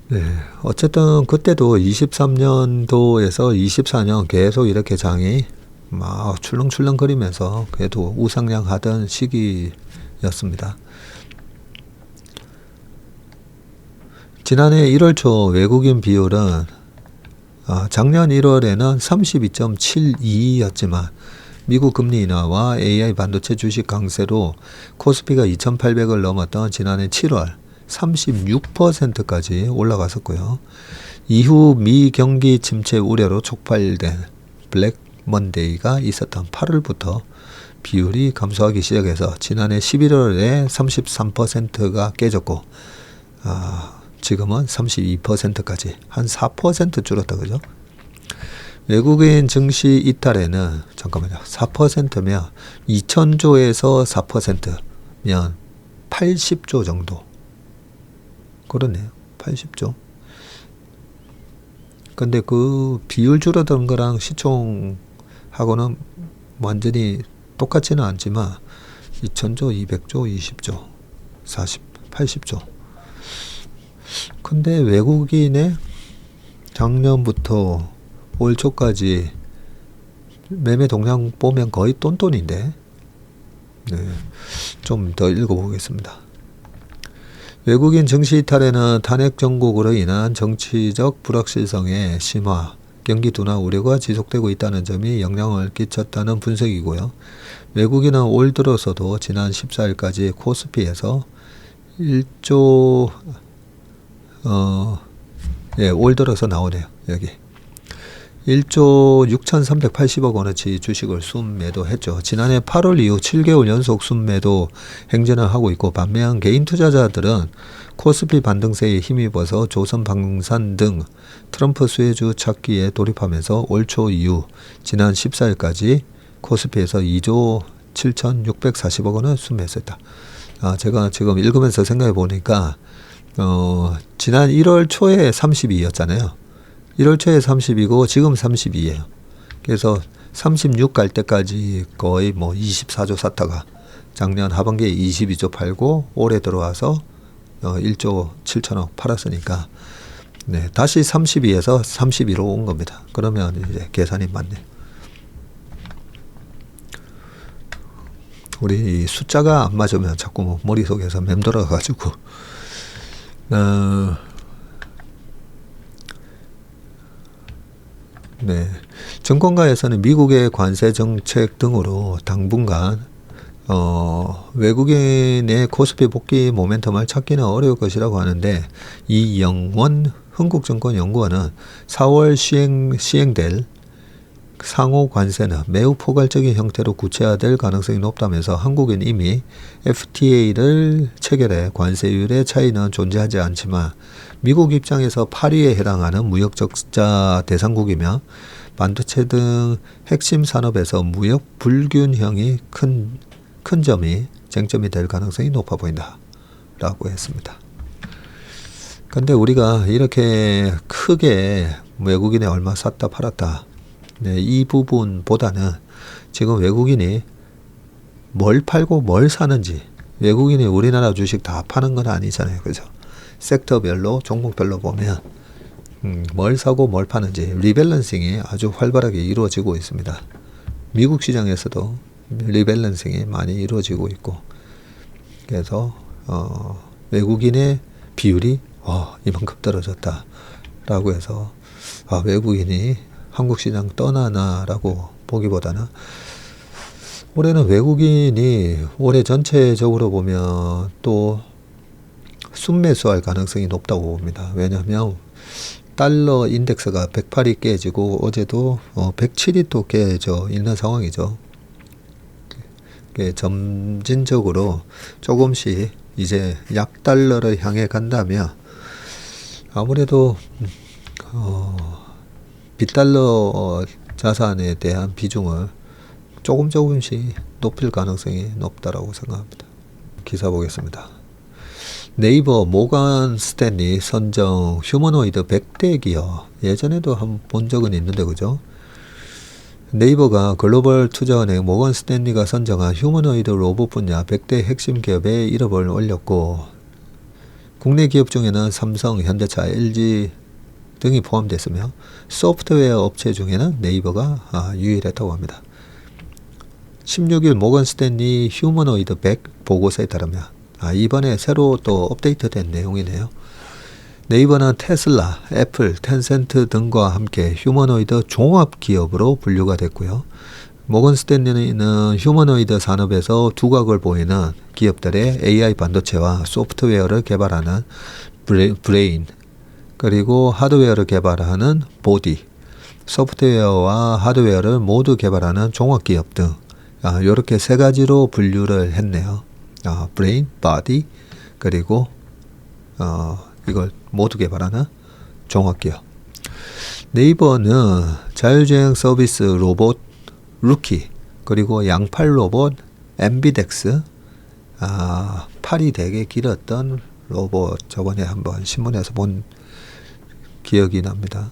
네, 어쨌든 그때도 23년도에서 24년 계속 이렇게 장이 막 출렁출렁거리면서 그래도 우상향하던 시기였습니다. 지난해 1월 초 외국인 비율은 작년 1월에는 32.72였지만 미국 금리 인하와 AI 반도체 주식 강세로 코스피가 2,800을 넘었던 지난해 7월 36%까지 올라갔었고요. 이후 미 경기 침체 우려로 촉발된 블랙 먼데이가 있었던 8월부터 비율이 감소하기 시작해서 지난해 11월에 33%가 깨졌고 지금은 32%까지 한 4% 줄었다 그죠? 외국인 증시 이탈에는 잠깐만요. 4%면 2,000조에서 4%면 80조 정도. 그러네요. 80조. 근데 그 비율 줄어든 거랑 시총하고는 완전히 똑같지는 않지만 2,000조, 200조, 20조, 40, 80조. 근데 외국인의 작년부터 올 초까지 매매 동향 보면 거의 똔똔인데 좀 더 읽어보겠습니다. 외국인 증시 이탈에는 탄핵 정국으로 인한 정치적 불확실성의 심화, 경기 둔화 우려가 지속되고 있다는 점이 영향을 끼쳤다는 분석이고요. 외국인은 올 들어서도 지난 14일까지 코스피에서 1조 올 들어서 나오네요. 여기 1조 6,380억 원어치 주식을 순매도했죠. 지난해 8월 이후 7개월 연속 순매도 행진을 하고 있고 반면 개인 투자자들은 코스피 반등세에 힘입어서 조선방산 등 트럼프 수혜주 찾기에 돌입하면서 올 초 이후 지난 14일까지 코스피에서 2조 7,640억 원을 순매수했다. 제가 지금 읽으면서 생각해 보니까 지난 1월 초에 32였잖아요. 1월 초에 30이고 지금 32예요. 그래서 36 갈 때까지 거의 뭐 24조 샀다가 작년 하반기에 22조 팔고 올해 들어와서 1조 7천억 팔았으니까 다시 32에서 32로 온 겁니다. 그러면 이제 계산이 맞네. 우리 숫자가 안 맞으면 자꾸 뭐 머릿속에서 맴돌아가지고 증권가에서는 미국의 관세 정책 등으로 당분간 외국인의 코스피 복귀 모멘텀을 찾기는 어려울 것이라고 하는데 이영원 흥국증권연구원은 4월 시행될 상호 관세는 매우 포괄적인 형태로 구체화될 가능성이 높다면서 한국은 이미 FTA를 체결해 관세율의 차이는 존재하지 않지만 미국 입장에서 파리에 해당하는 무역 적자 대상국이며 반도체 등 핵심 산업에서 무역 불균형이 큰 점이 쟁점이 될 가능성이 높아 보인다 라고 했습니다. 근데 우리가 이렇게 크게 외국인에 얼마 샀다 팔았다 이 부분보다는 지금 외국인이 뭘 팔고 뭘 사는지 외국인이 우리나라 주식 다 파는 건 아니잖아요. 그죠? 섹터별로 종목별로 보면 뭘 사고 뭘 파는지 리밸런싱이 아주 활발하게 이루어지고 있습니다. 미국 시장에서도 리밸런싱이 많이 이루어지고 있고 그래서 외국인의 비율이 이만큼 떨어졌다 라고 해서 외국인이 한국 시장 떠나나라고 보기보다는 올해는 외국인이 올해 전체적으로 보면 또 순매수할 가능성이 높다고 봅니다. 왜냐하면 달러 인덱스가 108이 깨지고 어제도 107이 또 깨져 있는 상황이죠. 점진적으로 조금씩 이제 약달러를 향해 간다면 아무래도 빗달러 자산에 대한 비중을 조금씩 높일 가능성이 높다라고 생각합니다. 기사 보겠습니다. 네이버 모건 스탠리 선정 휴머노이드 100대 기업. 예전에도 한번 본 적은 있는데 그죠? 네이버가 글로벌 투자은행 모건 스탠리가 선정한 휴머노이드 로봇 분야 100대 핵심 기업에 이름을 올렸고 국내 기업 중에는 삼성, 현대차, LG 등이 포함됐으며 소프트웨어 업체 중에는 네이버가 유일했다고 합니다. 16일 모건 스탠리 휴머노이드 100 보고서에 따르면 이번에 새로 또 업데이트된 내용이네요. 네이버는 테슬라, 애플, 텐센트 등과 함께 휴머노이드 종합기업으로 분류가 됐고요. 모건 스탠리는 휴머노이드 산업에서 두각을 보이는 기업들의 AI 반도체와 소프트웨어를 개발하는 브레인, 그리고 하드웨어를 개발하는 보디, 소프트웨어와 하드웨어를 모두 개발하는 종합기업 등 이렇게 세 가지로 분류를 했네요. 브레인, 바디, 그리고 이걸 모두 개발하는 종합기업. 네이버는 자율주행 서비스 로봇 루키, 그리고 양팔 로봇 엠비덱스, 팔이 되게 길었던 로봇 저번에 한번 신문에서 본 기억이 납니다.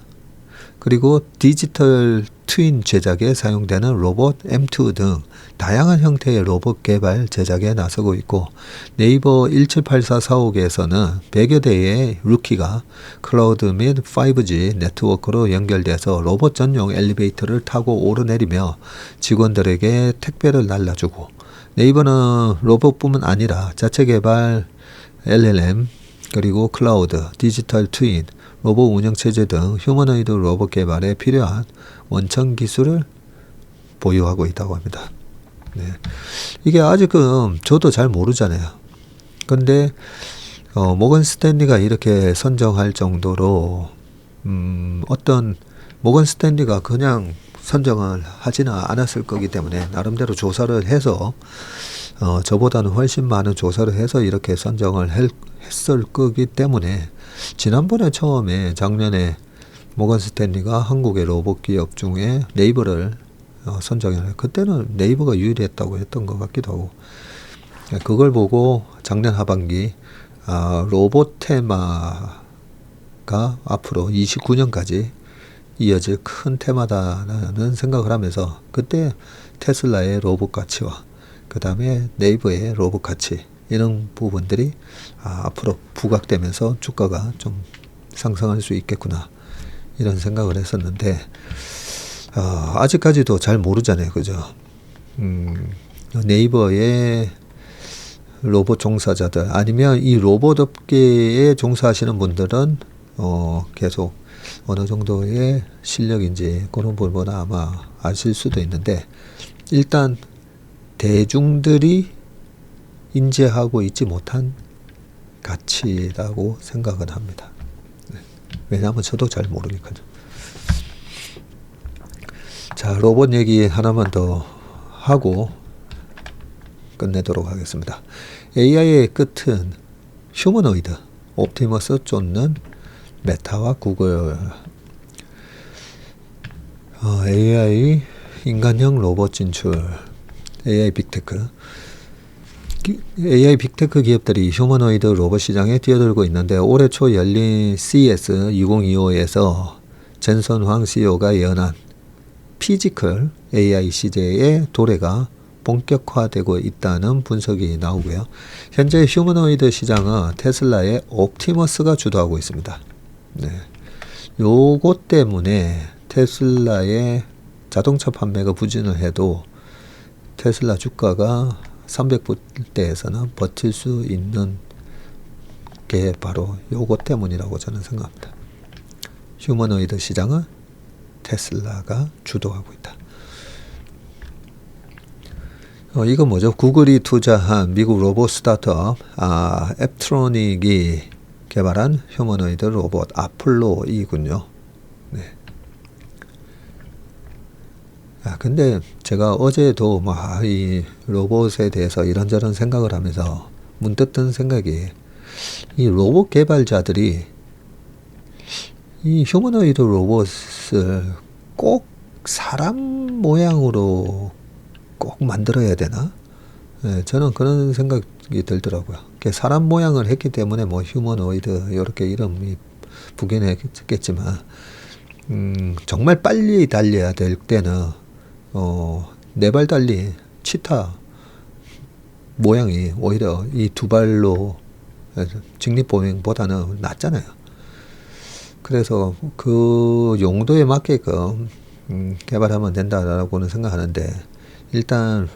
그리고 디지털 트윈 제작에 사용되는 로봇 M2 등 다양한 형태의 로봇 개발 제작에 나서고 있고 네이버 1784 사옥에서는 100여 대의 루키가 클라우드 및 5G 네트워크로 연결돼서 로봇 전용 엘리베이터를 타고 오르내리며 직원들에게 택배를 날라주고 네이버는 로봇뿐만 아니라 자체 개발 LLM 그리고 클라우드, 디지털 트윈, 로봇 운영체제 등 휴머노이드 로봇 개발에 필요한 원천 기술을 보유하고 있다고 합니다. 네. 이게 아직은 저도 잘 모르잖아요. 근데 모건 스탠리가 이렇게 선정할 정도로 어떤 모건 스탠리가 그냥 선정을 하지는 않았을 거기 때문에 나름대로 조사를 해서 저보다는 훨씬 많은 조사를 해서 이렇게 선정을 했을 거기 때문에 지난번에 처음에 작년에 모건 스탠리가 한국의 로봇 기업 중에 네이버를 선정해요. 그때는 네이버가 유일했다고 했던 것 같기도 하고 그걸 보고 작년 하반기 로봇 테마가 앞으로 29년까지 이어질 큰 테마다라는 생각을 하면서 그때 테슬라의 로봇 가치와 그 다음에 네이버의 로봇 가치 이런 부분들이 앞으로 부각되면서 주가가 좀 상승할 수 있겠구나 이런 생각을 했었는데 아직까지도 잘 모르잖아요. 그죠? 네이버의 로봇 종사자들 아니면 이 로봇 업계에 종사하시는 분들은 계속 어느 정도의 실력인지 그런 부분은 아마 아실 수도 있는데 일단 대중들이 인지하고 있지 못한 가치라고 생각은 합니다. 왜냐하면 저도 잘 모르니까요. 자, 로봇 얘기 하나만 더 하고 끝내도록 하겠습니다. AI의 끝은 휴머노이드, 옵티머스 쫓는 메타와 구글. AI 인간형 로봇 진출, AI 빅테크. AI 빅테크 기업들이 휴머노이드 로봇 시장에 뛰어들고 있는데 올해 초 열린 CES 2025에서 젠선 황 CEO가 예언한 피지컬 AI 시대의 도래가 본격화되고 있다는 분석이 나오고요. 현재 휴머노이드 시장은 테슬라의 옵티머스가 주도하고 있습니다. 네. 요것 때문에 테슬라의 자동차 판매가 부진을 해도 테슬라 주가가 300불대에서는 버틸 수 있는 게 바로 요것 때문이라고 저는 생각합니다. 휴머노이드 시장은 테슬라가 주도하고 있다. 이거 뭐죠? 구글이 투자한 미국 로봇 스타트업 앱트로닉이 개발한 휴머노이드 로봇 아폴로이군요. 네. 근데 제가 어제도 이 로봇에 대해서 이런저런 생각을 하면서 문득 든 생각이, 이 로봇 개발자들이 이 휴머노이드 로봇을 꼭 사람 모양으로 꼭 만들어야 되나? 네, 저는 그런 생각이 들더라고요. 사람 모양을 했기 때문에 뭐 휴머노이드 이렇게 이름이 붙긴 했겠지만, 정말 빨리 달려야 될 때는 네 발 달린 치타 모양이 오히려 이 두 발로 직립보행보다는 낫잖아요. 그래서 그 용도에 맞게끔 개발하면 된다라고는 생각하는데, 일단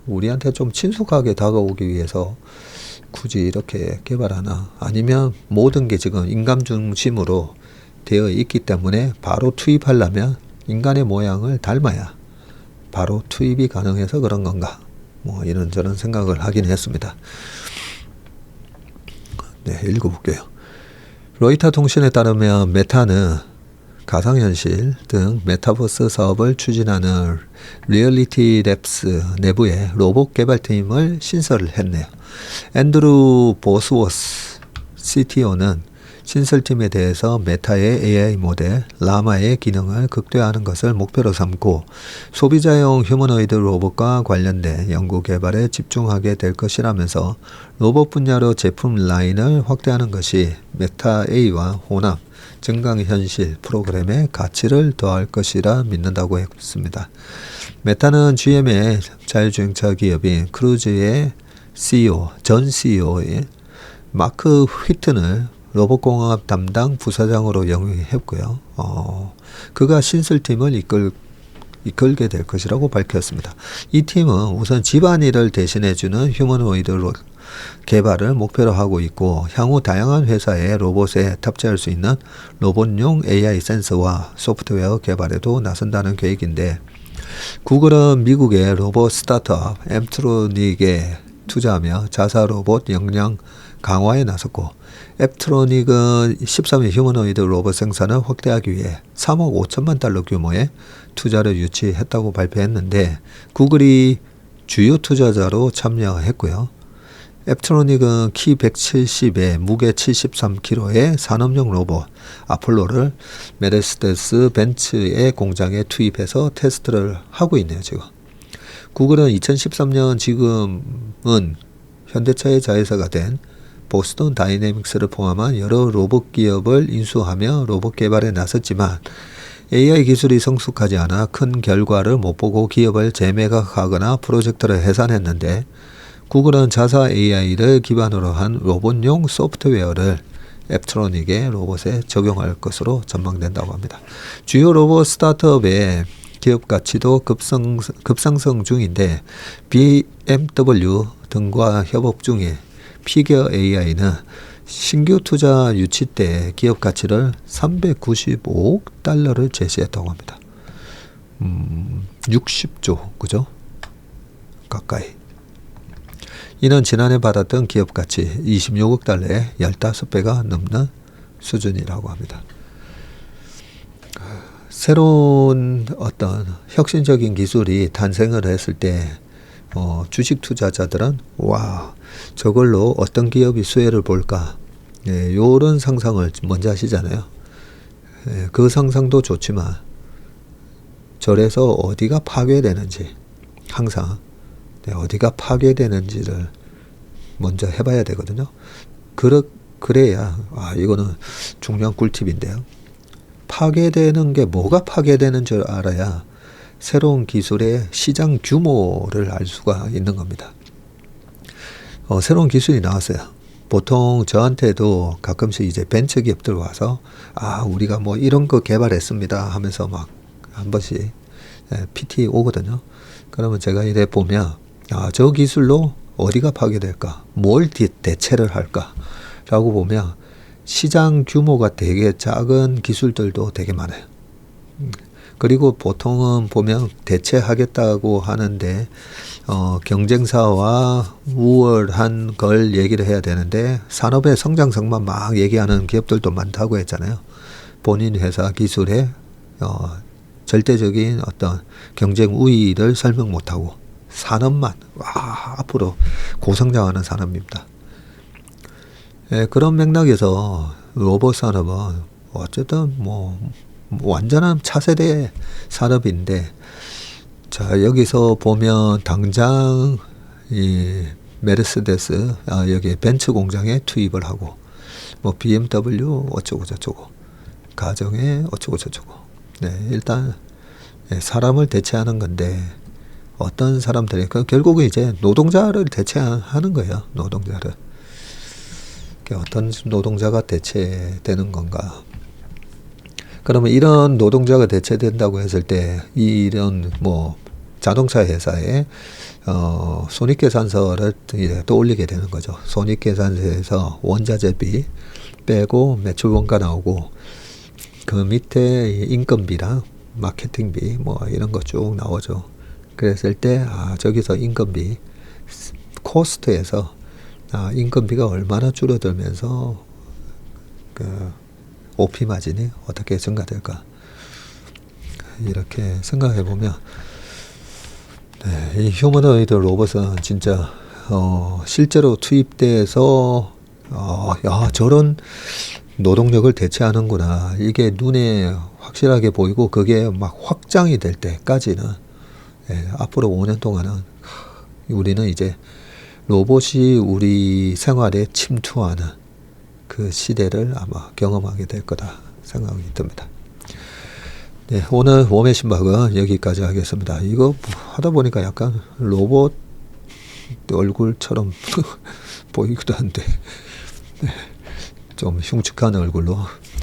우리한테 좀 친숙하게 다가오기 위해서 굳이 이렇게 개발하나, 아니면 모든 게 지금 인간 중심으로 되어 있기 때문에 바로 투입하려면 인간의 모양을 닮아야 바로 투입이 가능해서 그런 건가, 뭐 이런저런 생각을 하긴 했습니다. 네, 읽어볼게요. 로이터 통신에 따르면 메타는 가상현실 등 메타버스 사업을 추진하는 리얼리티 랩스 내부에 로봇 개발팀을 신설을 했네요. 앤드루 보스워스 CTO는 신설팀에 대해서 메타의 AI 모델 라마의 기능을 극대화하는 것을 목표로 삼고 소비자용 휴머노이드 로봇과 관련된 연구 개발에 집중하게 될 것이라면서 로봇 분야로 제품 라인을 확대하는 것이 메타 A와 혼합 증강현실 프로그램의 가치를 더할 것이라 믿는다고 했습니다. 메타는 GM의 자율주행차 기업인 크루즈의 전 CEO인 마크 휘튼을 로봇공학 담당 부사장으로 영위했고요. 그가 신설팀을 이끌게 될 것이라고 밝혔습니다. 이 팀은 우선 집안일을 대신해주는 휴머노이드 개발을 목표로 하고 있고, 향후 다양한 회사의 로봇에 탑재할 수 있는 로봇용 AI 센서와 소프트웨어 개발에도 나선다는 계획인데, 구글은 미국의 로봇 스타트업 앱트로닉에 투자하며 자사 로봇 역량 강화에 나섰고, 앱트로닉은 13일 휴머노이드 로봇 생산을 확대하기 위해 3억 5천만 달러 규모의 투자를 유치했다고 발표했는데, 구글이 주요 투자자로 참여했고요. 앱트로닉은 키 170에 무게 73kg의 산업용 로봇 아폴로를 메르세데스 벤츠의 공장에 투입해서 테스트를 하고 있네요. 지금 구글은 2013년 지금은 현대차의 자회사가 된 보스턴 다이내믹스를 포함한 여러 로봇 기업을 인수하며 로봇 개발에 나섰지만 AI 기술이 성숙하지 않아 큰 결과를 못 보고 기업을 재매각하거나 프로젝트를 해산했는데, 구글은 자사 AI를 기반으로 한 로봇용 소프트웨어를 앱트로닉의 로봇에 적용할 것으로 전망된다고 합니다. 주요 로봇 스타트업의 기업 가치도 급상승 중인데, BMW 등과 협업 중인 피겨 AI는 신규 투자 유치 때 기업 가치를 395억 달러를 제시했다고 합니다. 60조, 그죠? 가까이. 이는 지난해 받았던 기업 가치 26억 달러의 15배가 넘는 수준이라고 합니다. 새로운 어떤 혁신적인 기술이 탄생을 했을 때 주식 투자자들은 와, 저걸로 어떤 기업이 수혜를 볼까, 이런 상상을 먼저 하시잖아요. 그 상상도 좋지만 저래서 어디가 파괴되는지, 항상 어디가 파괴되는지를 먼저 해봐야 되거든요. 그래야 이거는 중요한 꿀팁인데요. 파괴되는 게 뭐가 파괴되는 줄 알아야 새로운 기술의 시장 규모를 알 수가 있는 겁니다. 새로운 기술이 나왔어요. 보통 저한테도 가끔씩 이제 벤처 기업들 와서 우리가 뭐 이런 거 개발했습니다 하면서 막 한 번씩 PT 오거든요. 그러면 제가 이래 보면 저 기술로 어디가 파괴될까, 뭘 대체를 할까 라고 보면 시장 규모가 되게 작은 기술들도 되게 많아요. 그리고 보통은 보면 대체하겠다고 하는데 경쟁사와 우월한 걸 얘기를 해야 되는데 산업의 성장성만 막 얘기하는 기업들도 많다고 했잖아요. 본인 회사 기술에 절대적인 어떤 경쟁 우위를 설명 못하고 산업만 앞으로 고성장하는 산업입니다. 예, 그런 맥락에서 로봇 산업은 어쨌든 뭐 완전한 차세대 산업인데, 자 여기서 보면 당장 이 메르세데스 여기 벤츠 공장에 투입을 하고 뭐 BMW 어쩌고 저쩌고 가정에 어쩌고 저쩌고. 네, 일단 사람을 대체하는 건데 어떤 사람들이 결국은 이제 노동자를 대체하는 거예요. 노동자를. 어떤 노동자가 대체되는 건가? 그러면 이런 노동자가 대체된다고 했을 때 이런 뭐 자동차 회사에 손익계산서를 떠올리게 되는 거죠. 손익계산서에서 원자재비 빼고 매출 원가 나오고 그 밑에 인건비랑 마케팅비 뭐 이런 거 쭉 나오죠. 그랬을 때 저기서 인건비 코스트에서 인건비가 얼마나 줄어들면서 그 OP 마진이 어떻게 증가될까, 이렇게 생각해 보면 이 휴머노이드 로봇은 진짜 실제로 투입돼서 야 저런 노동력을 대체하는구나, 이게 눈에 확실하게 보이고 그게 막 확장이 될 때까지는 앞으로 5년 동안은 우리는 이제 로봇이 우리 생활에 침투하는 그 시대를 아마 경험하게 될 거다 생각이 듭니다. 네, 오늘 웜의 신박은 여기까지 하겠습니다. 이거 하다 보니까 약간 로봇 얼굴처럼 보이기도 한데 좀 흉측한 얼굴로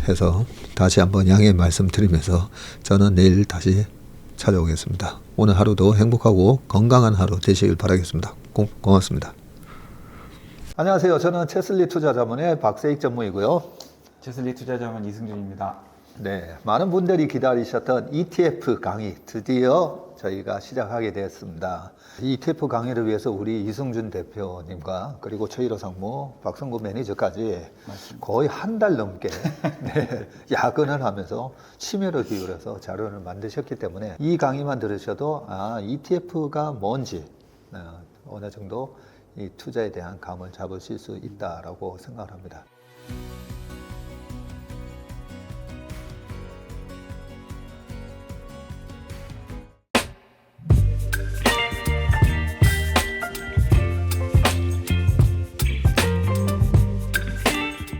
해서 다시 한번 양해 말씀드리면서 저는 내일 다시 찾아오겠습니다. 오늘 하루도 행복하고 건강한 하루 되시길 바라겠습니다. 고맙습니다. 안녕하세요. 저는 체슬리 투자자문의 박세익 전무이고요. 체슬리 투자자문 이승준입니다. 네, 많은 분들이 기다리셨던 ETF 강의 드디어 저희가 시작하게 되었습니다. 이 ETF 강의를 위해서 우리 이승준 대표님과 그리고 최일호 상무, 박성구 매니저까지 맞습니다. 거의 한 달 넘게 야근을 하면서 심혈을 기울여서 자료를 만드셨기 때문에 이 강의만 들으셔도 ETF가 뭔지 어느 정도 이 투자에 대한 감을 잡으실 수 있다라고 생각합니다.